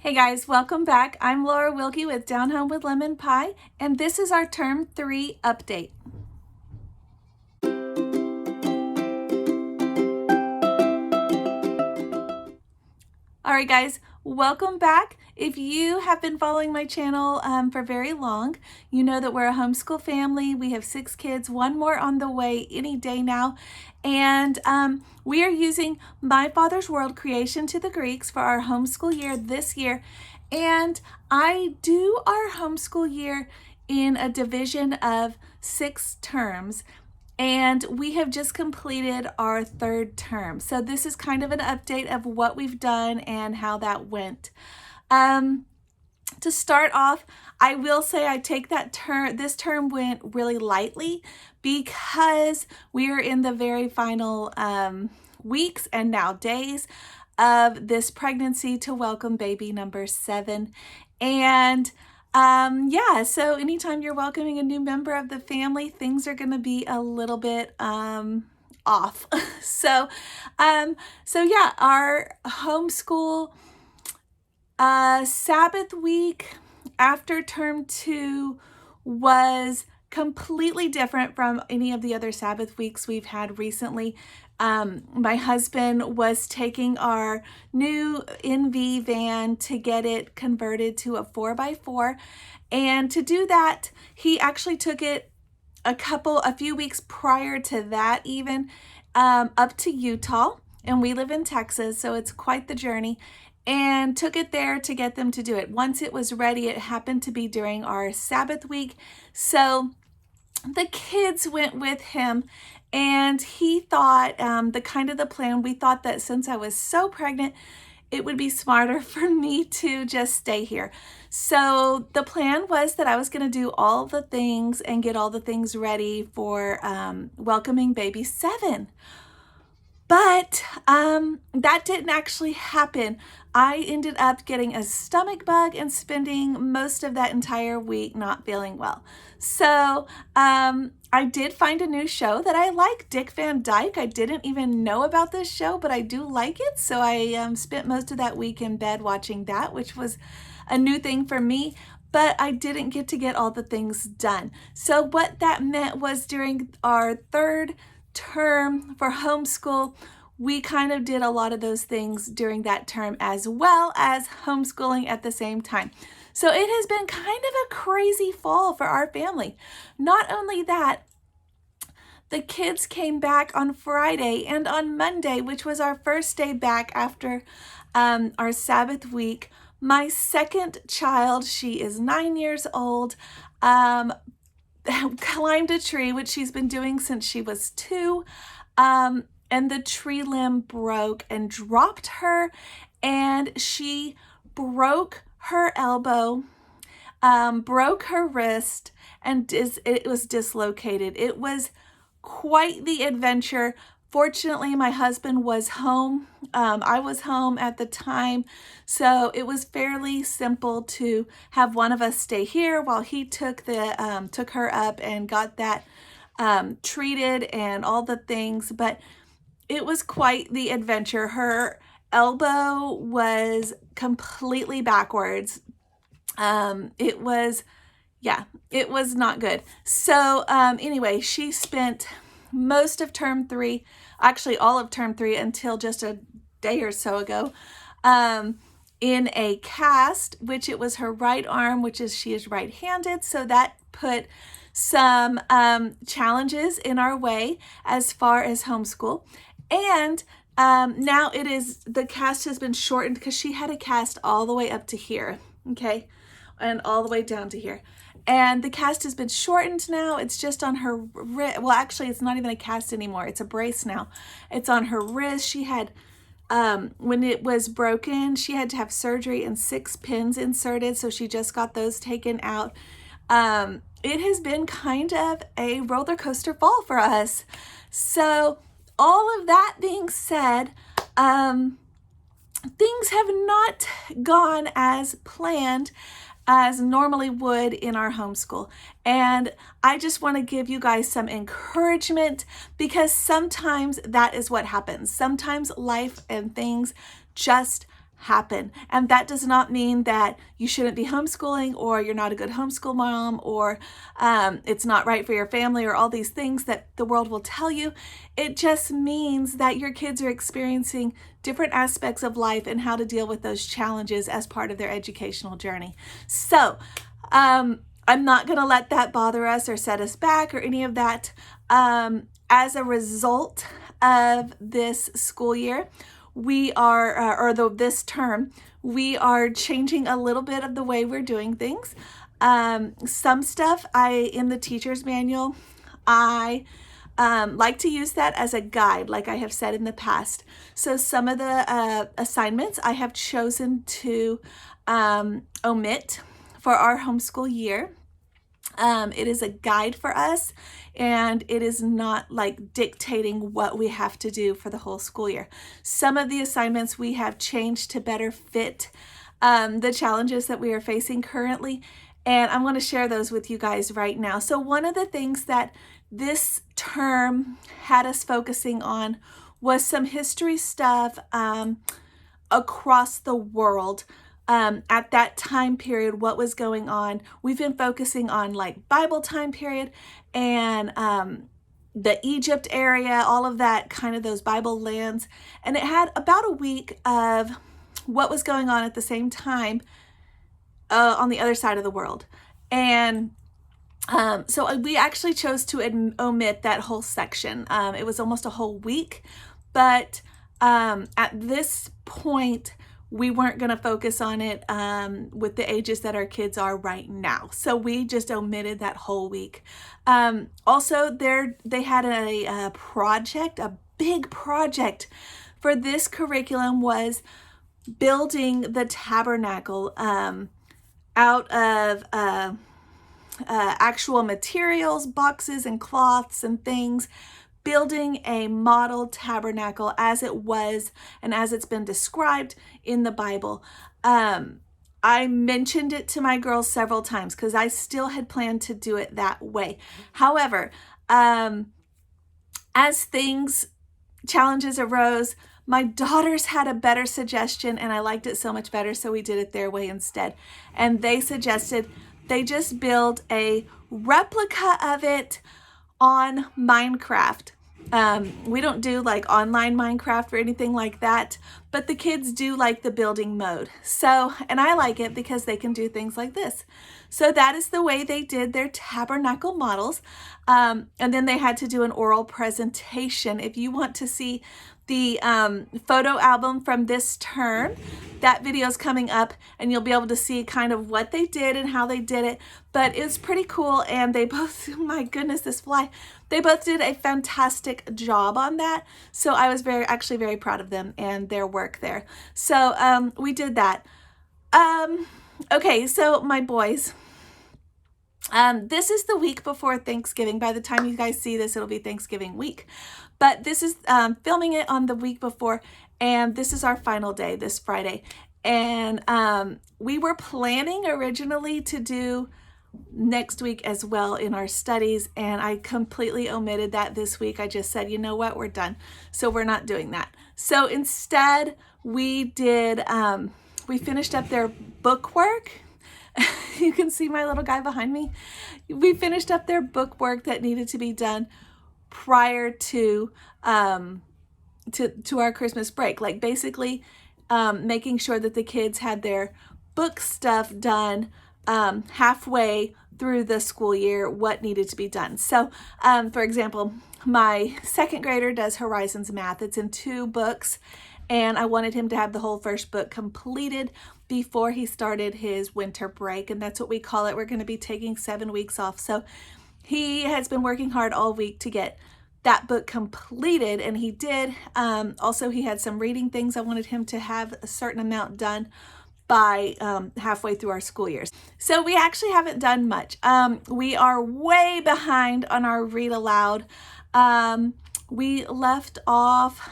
Hey guys, welcome back. I'm Laura Wilkie with Down Home with Lemon Pie, and this is our Term 3 update. All right guys, welcome back. If you have been following my channel for very long, you know that we're a homeschool family. We have 6 kids, 1 more on the way any day now. And we are using My Father's World Creation to the Greeks for our homeschool year this year. And I do our homeschool year in a division of 6 terms. And we have just completed our 3rd term. So this is kind of an update of what we've done and how that went. To start off, I will say I take this term went really lightly because we are in the very final weeks and now days of this pregnancy to welcome baby number 7. And yeah, so anytime you're welcoming a new member of the family, things are going to be a little bit off. So yeah, our homeschool Sabbath week after term 2 was completely different from any of the other Sabbath weeks we've had recently. My husband was taking our new NV van to get it converted to a 4x4, and to do that, he actually took it a few weeks prior to that even up to Utah, and we live in Texas, so it's quite the journey, and took it there to get them to do it. Once it was ready, it happened to be during our Sabbath week, so the kids went with him, and he thought the plan, we thought that since I was so pregnant, it would be smarter for me to just stay here. So the plan was that I was going to do all the things and get all the things ready for welcoming baby 7. But that didn't actually happen. I ended up getting a stomach bug and spending most of that entire week not feeling well. So I did find a new show that I like, Dick Van Dyke. I didn't even know about this show, but I do like it. So I spent most of that week in bed watching that, which was a new thing for me. But I didn't get to get all the things done. So what that meant was during our 3rd term for homeschool, we kind of did a lot of those things during that term as well as homeschooling at the same time. So it has been kind of a crazy fall for our family. Not only that, the kids came back on Friday and on Monday, which was our first day back after our Sabbath week. My 2nd child, she is 9 years old, climbed a tree, which she's been doing since she was 2, and the tree limb broke and dropped her, and she broke her elbow, broke her wrist, and it was dislocated. It was quite the adventure. Fortunately, my husband was home. I was home at the time, so it was fairly simple to have one of us stay here while he took her up and got that treated and all the things. But it was quite the adventure. Her elbow was completely backwards. It was not good. So anyway, she spent most of term 3, actually all of term 3 until just a day or so ago, in a cast, which it was her right arm, she is right-handed. So that put some challenges in our way as far as homeschool. And now the cast has been shortened because she had a cast all the way up to here, okay, and all the way down to here. And the cast has been shortened now. It's just on her wrist. Well, actually, it's not even a cast anymore. It's a brace now. It's on her wrist. She had, when it was broken, she had to have surgery and 6 pins inserted. So she just got those taken out. It has been kind of a roller coaster fall for us. So all of that being said, things have not gone as planned as normally would in our homeschool. And I just want to give you guys some encouragement, because sometimes that is what happens. Sometimes life and things just happen. And that does not mean that you shouldn't be homeschooling, or you're not a good homeschool mom, or it's not right for your family, or all these things that the world will tell you. It just means that your kids are experiencing different aspects of life and how to deal with those challenges as part of their educational journey. So I'm not going to let that bother us or set us back or any of that. As a result of this school year, we are, this term, we are changing a little bit of the way we're doing things. Some stuff in the teacher's manual, I like to use that as a guide, like I have said in the past. So some of the assignments I have chosen to omit for our homeschool year. It is a guide for us, and it is not like dictating what we have to do for the whole school year. Some of the assignments we have changed to better fit the challenges that we are facing currently, and I'm going to share those with you guys right now. So one of the things that this term had us focusing on was some history stuff across the world. At that time period, what was going on. We've been focusing on like Bible time period and the Egypt area, all of that, kind of those Bible lands. And it had about a week of what was going on at the same time on the other side of the world. And so we actually chose to omit that whole section. It was almost a whole week, but at this point, we weren't going to focus on it with the ages that our kids are right now. So we just omitted that whole week. Also, they had a project, a big project for this curriculum, was building the tabernacle out of actual materials, boxes and cloths and things, building a model tabernacle as it was and as it's been described in the Bible. I mentioned it to my girls several times because I still had planned to do it that way. However, as challenges arose, my daughters had a better suggestion, and I liked it so much better, so we did it their way instead. And they suggested they just build a replica of it on Minecraft. We don't do like online Minecraft or anything like that, but the kids do like the building mode. So, and I like it because they can do things like this. So that is the way they did their tabernacle models. And then they had to do an oral presentation. If you want to see the photo album from this term, that video is coming up, and you'll be able to see kind of what they did and how they did it. But it's pretty cool, and they both, my goodness, this fly, they both did a fantastic job on that. So I was actually very proud of them and their work there. So we did that. Okay, so my boys, this is the week before Thanksgiving. By the time you guys see this, it'll be Thanksgiving week. But this is filming it on the week before, and this is our final day, this Friday. And we were planning originally to do next week as well in our studies, and I completely omitted that this week. I just said, you know what, we're done. So we're not doing that. So instead, we did, we finished up their book work. You can see my little guy behind me. We finished up their book work that needed to be done prior to our Christmas break. Like basically making sure that the kids had their book stuff done halfway through the school year, what needed to be done. So for example, my second grader does Horizons Math. It's in 2 books, and I wanted him to have the whole first book completed before he started his winter break, and that's what we call it. We're going to be taking 7 weeks off. So he has been working hard all week to get that book completed, and he did. Also, he had some reading things. I wanted him to have a certain amount done by halfway through our school years. So we actually haven't done much. We are way behind on our read aloud. We left off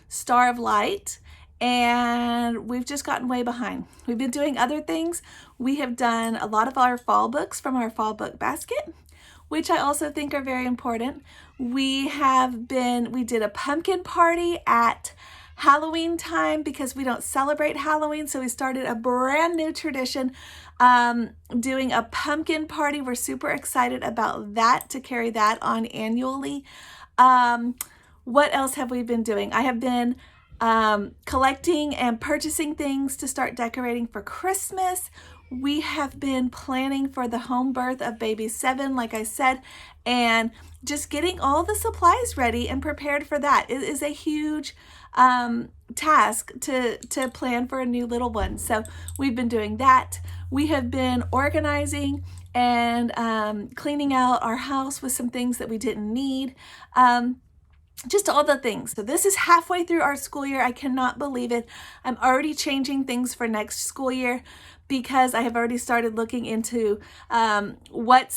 Star of Light, and we've just gotten way behind. We've been doing other things. We have done a lot of our fall books from our fall book basket, which I also think are very important. We did a pumpkin party at Halloween time because we don't celebrate Halloween. So we started a brand new tradition, doing a pumpkin party. We're super excited about that, to carry that on annually. What else have we been doing? I have been collecting and purchasing things to start decorating for Christmas. We have been planning for the home birth of baby 7, like I said, and just getting all the supplies ready and prepared for that. It is a huge task to plan for a new little one. So we've been doing that. We have been organizing and cleaning out our house with some things that we didn't need. Just all the things. So this is halfway through our school year. I cannot believe it. I'm already changing things for next school year because I have already started looking into what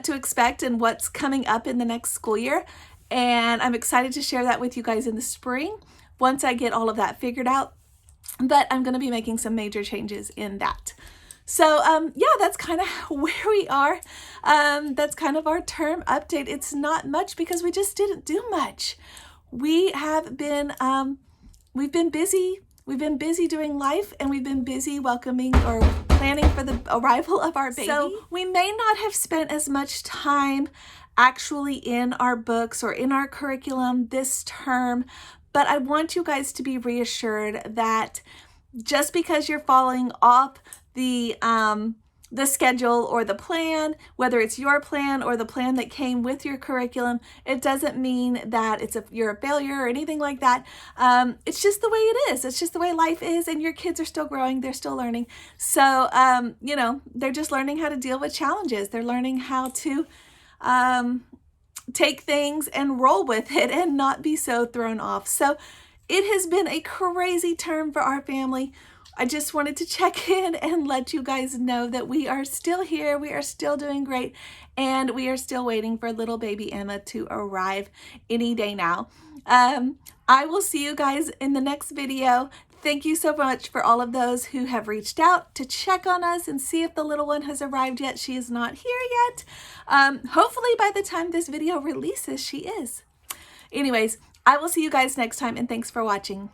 to expect and what's coming up in the next school year. And I'm excited to share that with you guys in the spring once I get all of that figured out. But I'm going to be making some major changes in that. So yeah, that's kind of where we are. That's kind of our term update. It's not much because we just didn't do much. We have been, we've been busy. We've been busy doing life, and we've been busy welcoming or planning for the arrival of our baby. So we may not have spent as much time actually in our books or in our curriculum this term, but I want you guys to be reassured that just because you're following off the schedule or the plan, whether it's your plan or the plan that came with your curriculum, it doesn't mean that you're a failure or anything like that. It's just the way it is. It's just the way life is, and your kids are still growing. They're still learning. So, you know, they're just learning how to deal with challenges. They're learning how to take things and roll with it and not be so thrown off. So it has been a crazy term for our family. I just wanted to check in and let you guys know that we are still here, we are still doing great, and we are still waiting for little baby Emma to arrive any day now. I will see you guys in the next video. Thank you so much for all of those who have reached out to check on us and see if the little one has arrived yet. She is not here yet. Hopefully by the time this video releases, she is. Anyways, I will see you guys next time, and thanks for watching.